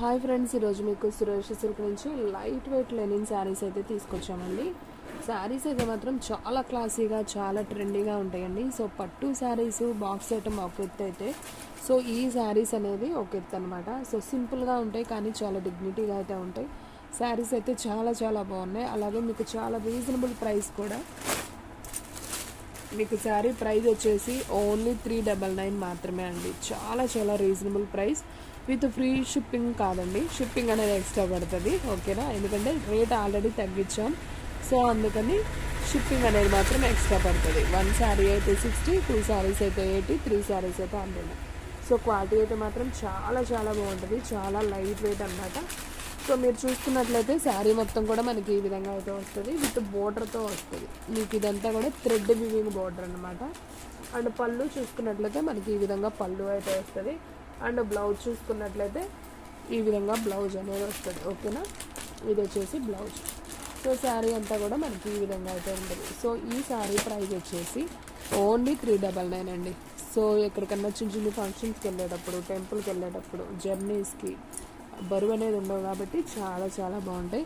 Hi friends, ఈరోజు మీకు Suresh silk నుంచి లైట్ వెయిట్ లెనిన్ శారీస్ అయితే తీసుకొచ్చామండి. శారీస్ అయితే మాత్రం చాలా క్లాసీగా, చాలా ట్రెండీగా ఉంటాయండి. సో పట్టు శారీస్ బాక్స్ ఐటమ్ ఒక ఎత్తు అయితే, సో ఈ శారీస్ అనేది ఒక ఎత్తు అనమాట. సో సింపుల్గా ఉంటాయి కానీ చాలా డిగ్నిటీగా అయితే ఉంటాయి. శారీస్ అయితే చాలా చాలా బాగున్నాయి. అలాగే మీకు చాలా రీజనబుల్ ప్రైస్ కూడా. మీకు శారీ ప్రైస్ వచ్చేసి ఓన్లీ 399 మాత్రమే అండి. చాలా చాలా reasonable price with free shipping కాదండి, షిప్పింగ్ అనేది ఎక్స్ట్రా పడుతుంది. ఓకేనా, ఎందుకంటే రేట్ ఆల్రెడీ తగ్గించాం. సో అందుకని షిప్పింగ్ అనేది మాత్రం ఎక్స్ట్రా పడుతుంది. 1 శారీ అయితే 60, 2 శారీస్ అయితే 80, 3 శారీస్ అయితే 100. సో క్వాలిటీ అయితే మాత్రం చాలా చాలా బాగుంటుంది, చాలా లైట్ వెయిట్ అనమాట. సో మీరు చూసుకున్నట్లయితే శారీ మొత్తం కూడా మనకి ఈ విధంగా అయితే వస్తుంది, విత్ బోర్డర్తో వస్తుంది. మీకు ఇదంతా కూడా థ్రెడ్ వివింగ్ బోర్డర్ అనమాట. అండ్ పళ్ళు చూసుకున్నట్లయితే మనకి ఈ విధంగా పళ్ళు అయితే వస్తుంది. అండ్ బ్లౌజ్ చూసుకున్నట్లయితే ఈ విధంగా బ్లౌజ్ అనేది వస్తుంది. ఓకేనా, ఇది వచ్చేసి బ్లౌజ్. సో శారీ అంతా కూడా మనకి ఈ విధంగా అయితే ఉంటుంది. సో ఈ శారీ ప్రైస్ వచ్చేసి ఓన్లీ 399 అండి. సో ఎక్కడికన్నా చిన్న చిన్న ఫంక్షన్స్కి వెళ్ళేటప్పుడు, టెంపుల్కి వెళ్ళేటప్పుడు, జర్నీస్కి బరువు అనేది ఉండవు కాబట్టి చాలా చాలా బాగుంటాయి.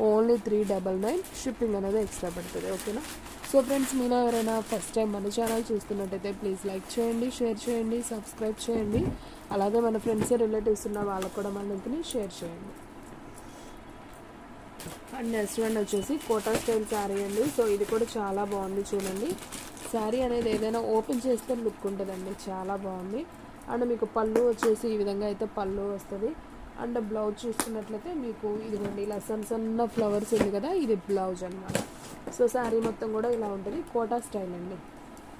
ఓన్లీ 399, షిప్పింగ్ అనేది ఎక్స్ట్రా పడుతుంది. ఓకేనా. సో ఫ్రెండ్స్, మీలో ఎవరైనా ఫస్ట్ టైం మన ఛానల్ చూస్తున్నట్టయితే ప్లీజ్ లైక్ చేయండి, షేర్ చేయండి, సబ్స్క్రైబ్ చేయండి. అలాగే మన ఫ్రెండ్స్ రిలేటివ్స్ ఉన్న వాళ్ళకు కూడా మన లింక్ని షేర్ చేయండి. అండ్ నెక్స్ట్ వన్ వచ్చేసి కోటా స్టైల్ శారీ అండి. సో ఇది కూడా చాలా బాగుంది చూడండి. శారీ అనేది ఏదైనా ఓపెన్ చేస్తే లుక్ ఉంటుందండి, చాలా బాగుంది. అండ్ మీకు పళ్ళు వచ్చేసి ఈ విధంగా అయితే పళ్ళు వస్తుంది. అండ్ బ్లౌజ్ చూసుకున్నట్లయితే మీకు ఇదిగోండి ఇలా సన్న ఫ్లవర్స్ ఉంది కదా, ఇది బ్లౌజ్ అనమాట. సో శారీ మొత్తం కూడా ఇలా ఉంటుంది. కోటా స్టైల్ అండి,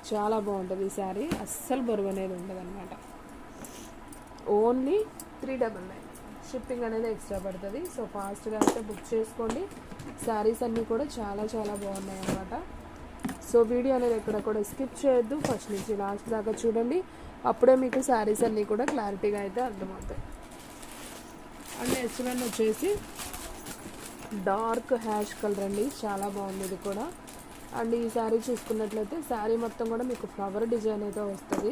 చాలా బాగుంటుంది ఈ శారీ. అస్సలు బరువు అనేది ఉండదు అనమాట. ఓన్లీ 399, షిప్పింగ్ అనేది ఎక్స్ట్రా పడుతుంది. సో ఫాస్ట్గా అయితే బుక్ చేసుకోండి. శారీస్ అన్నీ కూడా చాలా చాలా బాగున్నాయి అనమాట. సో వీడియో అనేది ఎక్కడ కూడా స్కిప్ చేయొద్దు, ఫస్ట్ నుంచి లాస్ట్ దాకా చూడండి. అప్పుడే మీకు శారీస్ అన్నీ కూడా క్లారిటీగా అయితే అర్థమవుతాయి. అండ్ నెక్స్ట్ వన్ వచ్చేసి డార్క్ హ్యాష్ కలర్ అండి, చాలా బాగుంది ఇది కూడా. అండ్ ఈ శారీ చూసుకున్నట్లయితే శారీ మొత్తం కూడా మీకు ఫ్లవర్ డిజైన్ అయితే వస్తుంది.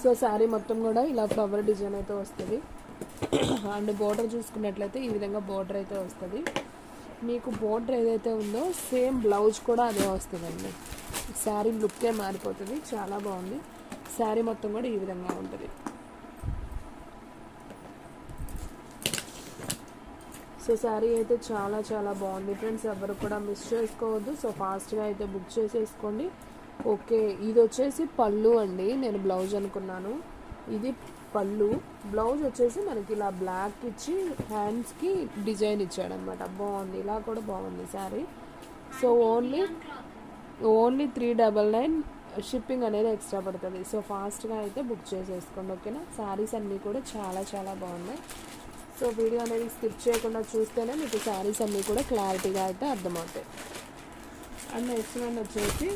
సో శారీ మొత్తం కూడా ఇలా ఫ్లవర్ డిజైన్ అయితే వస్తుంది. అండ్ బోర్డర్ చూసుకున్నట్లయితే ఈ విధంగా బోర్డర్ అయితే వస్తుంది. మీకు బోర్డర్ ఏదైతే ఉందో సేమ్ బ్లౌజ్ కూడా అదే వస్తుందండి. శారీ లుక్కే మారిపోతుంది, చాలా బాగుంది. శారీ మొత్తం కూడా ఈ విధంగా ఉంటుంది. సో శారీ అయితే చాలా చాలా బాగుంది ఫ్రెండ్స్, ఎవరు కూడా మిస్ చేసుకోవద్దు. సో ఫాస్ట్గా అయితే బుక్ చేసేసుకోండి. ఓకే, ఇది వచ్చేసి పళ్ళు అండి, నేను బ్లౌజ్ అనుకున్నాను. ఇది పళ్ళు. బ్లౌజ్ వచ్చేసి మనకి ఇలా బ్లాక్ ఇచ్చి హ్యాండ్స్కి డిజైన్ ఇచ్చాడనమాట. బాగుంది, ఇలా కూడా బాగుంది శారీ. సో ఓన్లీ 399, షిప్పింగ్ అనేది ఎక్స్ట్రా పడుతుంది. సో ఫాస్ట్గా అయితే బుక్ చేసేసుకోండి. ఓకేనా. శారీస్ అన్నీ కూడా చాలా చాలా బాగున్నాయి. సో వీడియో అనేది స్కిప్ చేయకుండా చూస్తేనే మీకు శారీస్ అన్నీ కూడా క్లారిటీగా అయితే అర్థమవుతాయి. అండ్ నెక్స్ట్ వన్ వచ్చేసి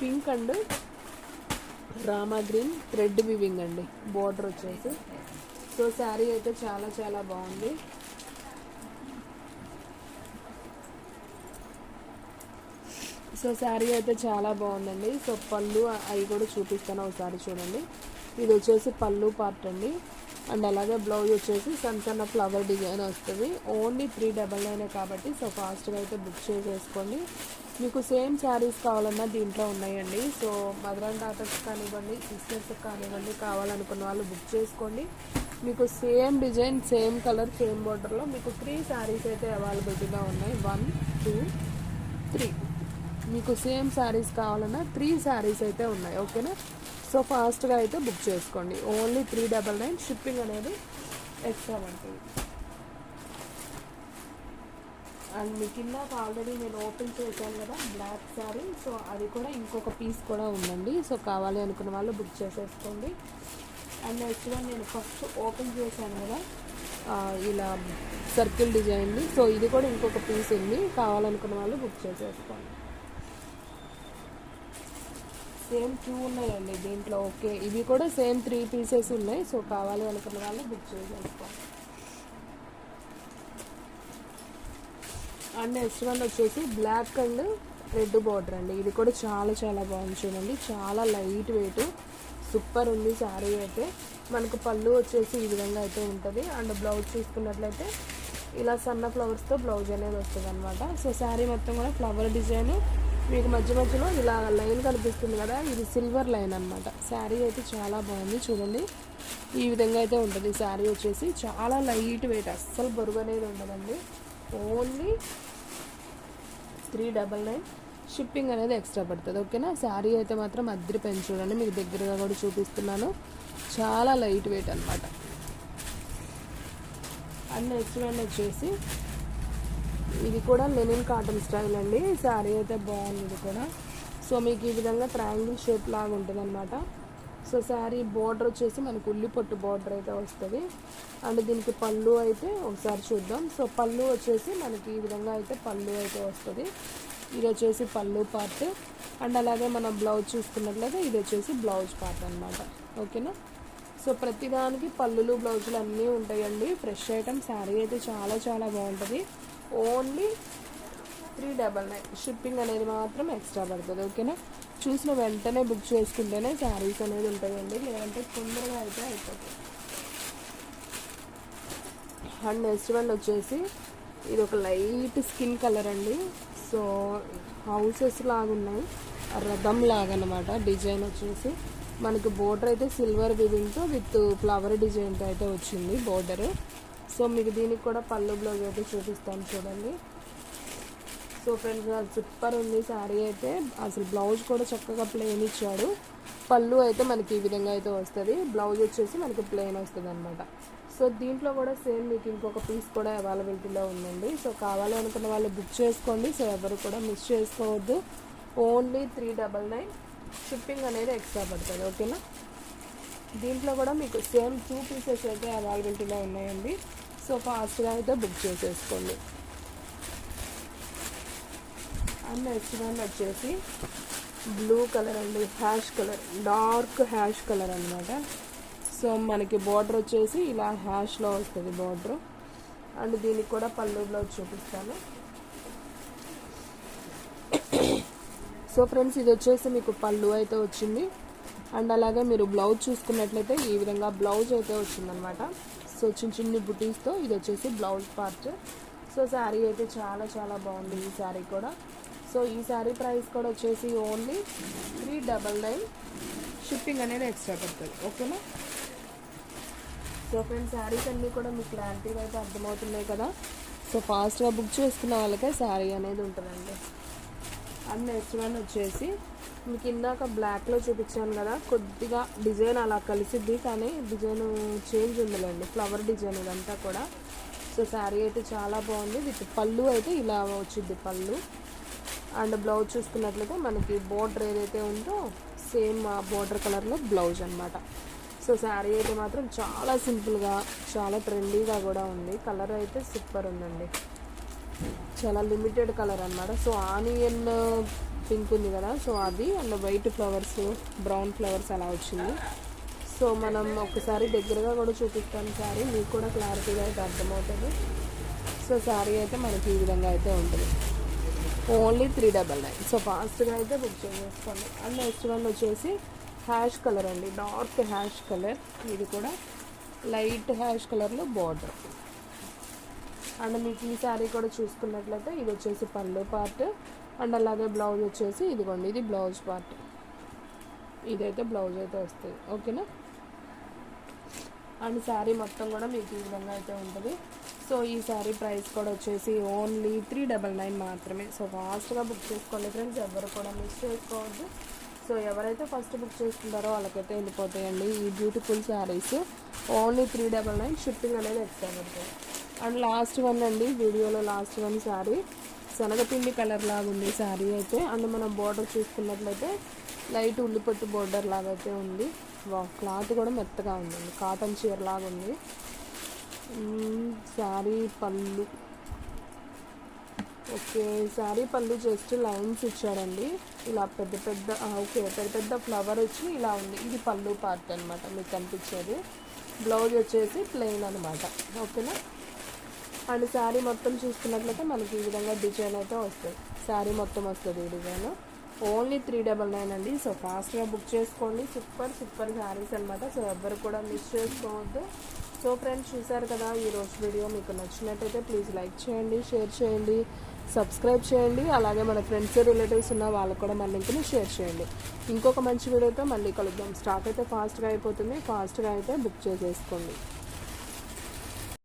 pink and Rama green thread weaving అండి, బోర్డర్ వచ్చేసి. సో శారీ అయితే చాలా చాలా బాగుంది. సో శారీ అయితే చాలా బాగుందండి. సో పళ్ళు అవి కూడా చూపిస్తాను, ఒకసారి చూడండి. ఇది వచ్చేసి పళ్ళు పార్ట్ అండి. అండ్ అలాగే బ్లౌజ్ వచ్చేసి సన్న ఫ్లవర్ డిజైన్ వస్తుంది. ఓన్లీ 399 కాబట్టి సో ఫాస్ట్గా అయితే బుక్ చేసేసుకోండి. మీకు సేమ్ శారీస్ కావాలన్నా దీంట్లో ఉన్నాయండి. సో మదర్ అండ్ డాటర్స్ కానివ్వండి, సిస్టర్స్ కానివ్వండి, కావాలనుకున్న వాళ్ళు బుక్ చేసుకోండి. మీకు same design, same colour, same బోర్డర్లో మీకు 3 శారీస్ అయితే అవైలబిలిటీగా ఉన్నాయి. 1, 2, 3 మీకు సేమ్ శారీస్ కావాలన్నా 3 శారీస్ అయితే ఉన్నాయి. ఓకేనా. సో ఫాస్ట్గా అయితే బుక్ చేసుకోండి. ఓన్లీ 399, షిప్పింగ్ అనేది ఎక్స్ట్రా పడుతుంది. అండ్ మీ కింద ఆల్రెడీ నేను ఓపెన్ చేశాను కదా బ్లాక్ శారీ, సో అది కూడా ఇంకొక పీస్ కూడా ఉందండి. సో కావాలి అనుకున్న వాళ్ళు బుక్ చేసేసుకోండి. అండ్ నెక్స్ట్ వన్ నేను ఫస్ట్ ఓపెన్ చేశాను కదా ఇలా సర్కిల్ డిజైన్ది. సో ఇది కూడా ఇంకొక పీస్ ఉంది, కావాలనుకున్న వాళ్ళు బుక్ చేసేసుకోండి. సేమ్ 2 ఉన్నాయండి దీంట్లో. ఓకే, ఇవి కూడా సేమ్ 3 పీసెస్ ఉన్నాయి. సో కావాలి అనుకున్న వాళ్ళు బుక్ చేసేసుకోండి. అండ్ నెక్స్ట్ వన్ వచ్చేసి బ్లాక్ అండ్ రెడ్ బార్డర్ అండి. ఇది కూడా చాలా చాలా బాగుంది చూడండి, చాలా లైట్ వెయిట్. సూపర్ ఉంది శారీ అయితే. మనకు పళ్ళు వచ్చేసి ఈ విధంగా అయితే ఉంటుంది. అండ్ బ్లౌజ్ చూసుకున్నట్లయితే ఇలా సన్న ఫ్లవర్స్తో బ్లౌజ్ అనేది వస్తుంది అనమాట. సో శారీ మొత్తం కూడా ఫ్లవర్ డిజైన్, మీకు మధ్య మధ్యలో ఇలా లైన్ కనిపిస్తుంది కదా, ఇది సిల్వర్ లైన్ అనమాట. శారీ అయితే చాలా బాగుంది చూడండి. ఈ విధంగా అయితే ఉంటుంది శారీ వచ్చేసి. చాలా లైట్ వెయిట్, అస్సలు బరువు అనేది ఉండదండి. ఓన్లీ 399 షిప్పింగ్ అనేది ఎక్స్ట్రా పడుతుంది. ఓకేనా. శారీ అయితే మాత్రం అద్దరి పెన్ చూడండి, మీకు దగ్గరగా కూడా చూపిస్తున్నాను. చాలా లైట్ వెయిట్ అనమాట. అండ్ నెక్స్ట్ వన్ వచ్చేసి ఇది కూడా లెనిన్ కాటన్ స్టైల్ అండి. శారీ అయితే బాగుంది ఇది కూడా. సో మీకు ఈ విధంగా ట్రయాంగిల్ షేప్ లాగా ఉంటుంది అనమాట. సో శారీ బార్డర్ వచ్చేసి మనకు ఉల్లి పొట్టు బార్డర్ అయితే వస్తుంది. అండ్ దీనికి పళ్ళు అయితే ఒకసారి చూద్దాం. సో పళ్ళు వచ్చేసి మనకి ఈ విధంగా అయితే పళ్ళు అయితే వస్తుంది. ఇది వచ్చేసి పళ్ళు పార్ట్. అండ్ అలాగే మనం బ్లౌజ్ చూసుకున్నట్లయితే ఇది వచ్చేసి బ్లౌజ్ పార్ట్ అనమాట. ఓకేనా. సో ప్రతిదానికి పళ్ళులు బ్లౌజులు అన్నీ ఉంటాయండి. Fresh item. శారీ అయితే చాలా చాలా బాగుంటుంది. ఓన్లీ 399 షిప్పింగ్ అనేది మాత్రం ఎక్స్ట్రా పడుతుంది. ఓకేనా. చూసిన వెంటనే బుక్ చేసుకుంటేనే శారీస్ అనేది ఉంటాయండి, లేదంటే తొందరగా అయితే అయిపోతుంది. అండ్ నెక్స్ట్ వన్ వచ్చేసి ఇది ఒక లైట్ స్కిన్ కలర్ అండి. సో హౌసెస్ లాగా ఉన్నాయి, రథం లాగా అనమాట. డిజైన్ వచ్చేసి మనకి బోర్డర్ అయితే సిల్వర్ వివింగ్తో విత్ ఫ్లవర్ డిజైన్తో అయితే వచ్చింది బోర్డర్. సో మీకు దీనికి కూడా పళ్ళు బ్లౌజ్ అయితే చూపిస్తాను చూడండి. సో ఫ్రెండ్స్ సూపర్ ఉంది శారీ అయితే. అసలు బ్లౌజ్ కూడా చక్కగా ప్లెయిన్ ఇచ్చాడు. పళ్ళు అయితే మనకి ఈ విధంగా అయితే వస్తుంది. బ్లౌజ్ వచ్చేసి మనకి ప్లెయిన్ వస్తుంది అనమాట. సో దీంట్లో కూడా సేమ్ మీకు ఇంకొక పీస్ కూడా అవైలబిలిటీలో ఉందండి. సో కావాలి అనుకున్న వాళ్ళు బుక్ చేసుకోండి. సో ఎవరు కూడా మిస్ చేసుకోవద్దు. ఓన్లీ 399 షిప్పింగ్ అనేది ఎక్స్ట్రా పడుతుంది. ఓకేనా. దీంట్లో కూడా మీకు సేమ్ 2 పీసెస్ అయితే అవైలబిలిటీలో ఉన్నాయండి. సో ఫాస్ట్గా అయితే బుక్ చేసేసుకోండి. అండ్ నెక్స్ట్ వన్ వచ్చేసి బ్లూ కలర్ అండి, ash colour, dark ash colour అనమాట. సో మనకి బార్డర్ వచ్చేసి ఇలా హ్యాష్లో వస్తుంది బార్డర్. అండ్ దీనికి కూడా పళ్ళు బ్లౌజ్ చూపిస్తాను. సో ఫ్రెండ్స్ ఇది వచ్చేసి మీకు పళ్ళు అయితే వచ్చింది. అండ్ అలాగే మీరు బ్లౌజ్ చూసుకున్నట్లయితే ఈ విధంగా బ్లౌజ్ అయితే వచ్చిందనమాట. సో చిన్న చిన్న బుటీస్తో ఇది వచ్చేసి బ్లౌజ్ పార్ట్. సో శారీ అయితే చాలా చాలా బాగుంది ఈ శారీ కూడా. సో ఈ శారీ ప్రైస్ కూడా వచ్చేసి ఓన్లీ 399 షిప్పింగ్ అనేది ఎక్స్ట్రా పడుతుంది. ఓకేనా. సో ఫ్రెండ్స్ శారీస్ అన్నీ కూడా మీకు క్లారిటీగా అయితే అర్థమవుతున్నాయి కదా. సో ఫాస్ట్గా బుక్ చేసుకున్న వాళ్ళకే శారీ అనేది ఉంటుందండి. అండ్ నెక్స్ట్ వన్ వచ్చేసి మీకు ఇందాక బ్లాక్లో చూపించాను కదా, కొద్దిగా డిజైన్ అలా కలిసిద్ది, కానీ డిజైన్ చేంజ్ ఉందిలేండి. ఫ్లవర్ డిజైన్ ఇదంతా కూడా. సో శారీ అయితే చాలా బాగుంది. విత్ పళ్ళు అయితే ఇలా వచ్చింది పళ్ళు. అండ్ బ్లౌజ్ చూసుకున్నట్లయితే మనకి బోర్డర్ ఏదైతే ఉందో సేమ్ బోర్డర్ కలర్లో బ్లౌజ్ అనమాట. సో శారీ అయితే మాత్రం చాలా సింపుల్గా, చాలా ట్రెండీగా కూడా ఉంది. కలర్ అయితే సూపర్ ఉందండి, చాలా లిమిటెడ్ కలర్ అనమాట. సో ఆనియన్ పింక్ ఉంది కదా, సో అది and white flowers, brown flowers అలా వచ్చింది. సో మనం ఒకసారి దగ్గరగా కూడా చూపిస్తాను శారీ, మీకు కూడా క్లారిటీగా అయితే అర్థమవుతుంది. సో శారీ అయితే మనకి ఈ విధంగా అయితే ఉంటుంది. ఓన్లీ 399. సో ఫాస్ట్గా అయితే బుక్ చేసుకోండి. అండ్ నెక్స్ట్ వన్ వచ్చేసి హ్యాష్ కలర్ అండి, డార్క్ హ్యాష్ కలర్. ఇది కూడా లైట్ హ్యాష్ కలర్లో బార్డర్. అండ్ మీకు ఈ శారీ కూడా చూసుకున్నట్లయితే ఇది వచ్చేసి పళ్ళు పార్ట్. అండ్ అలాగే బ్లౌజ్ వచ్చేసి ఇదిగోండి, ఇది బ్లౌజ్ పార్ట్. ఇదైతే బ్లౌజ్ అయితే వస్తుంది. ఓకేనా. అండ్ శారీ మొత్తం కూడా మీకు ఈ విధంగా అయితే ఉంటుంది. సో ఈ శారీ ప్రైస్ కూడా వచ్చేసి ఓన్లీ 399 మాత్రమే. సో ఫాస్ట్గా బుక్ చేసుకోండి ఫ్రెండ్స్, ఎవరు కూడా మిస్ చేసుకోవద్దు. సో ఎవరైతే ఫస్ట్ బుక్ చేసుకుంటారో వాళ్ళకైతే వెళ్ళిపోతాయండి ఈ బ్యూటిఫుల్ శారీస్. ఓన్లీ 399 షిప్పింగ్ అనేది ఎక్స్ట్రా పడుతుంది. అండ్ లాస్ట్ వన్ అండి, వీడియోలో లాస్ట్ వన్ శారీ శనగపిండి కలర్ లాగా ఉంది శారీ అయితే. అండ్ మనం బార్డర్ చూసుకున్నట్లయితే లైట్ ఉల్లిపట్టు బార్డర్ లాగా అయితే ఉంది. క్లాత్ కూడా మెత్తగా ఉందండి, కాటన్ చీర లాగా ఉంది. శారీ పళ్ళు ఓకే, శారీ పళ్ళు జస్ట్ లైన్స్ ఇచ్చాడండి ఇలా పెద్ద పెద్ద. ఓకే, పెద్ద పెద్ద ఫ్లవర్ వచ్చి ఇలా ఉంది. ఇది పళ్ళు పార్ట్ అనమాట మీకు కనిపించేది. బ్లౌజ్ వచ్చేసి ప్లెయిన్ అనమాట. ఓకేనా. అండ్ శారీ మొత్తం చూసుకున్నట్లయితే మనకి ఈ విధంగా డిజైన్ అయితే వస్తుంది. శారీ మొత్తం వస్తుంది ఈ డిజైన్. ఓన్లీ 399 అండి. సో ఫాస్ట్గా బుక్ చేసుకోండి. సూపర్ సూపర్ శారీస్ అనమాట. సో ఎవ్వరు కూడా మిస్ చేసుకోవద్దు. సో ఫ్రెండ్స్, చూసారు కదా ఈరోజు వీడియో. మీకు నచ్చినట్టయితే ప్లీజ్ లైక్ చేయండి, షేర్ చేయండి, సబ్స్క్రైబ్ చేయండి. అలాగే మన ఫ్రెండ్స్ రిలేటివ్స్ ఉన్న వాళ్ళకు కూడా మన లింక్ని షేర్ చేయండి. ఇంకొక మంచి వీడియోతో మళ్ళీ కలుద్దాం. స్టాక్ అయితే ఫాస్ట్గా అయిపోతుంది. ఫాస్ట్గా అయితే బుక్ చేసేసుకోండి.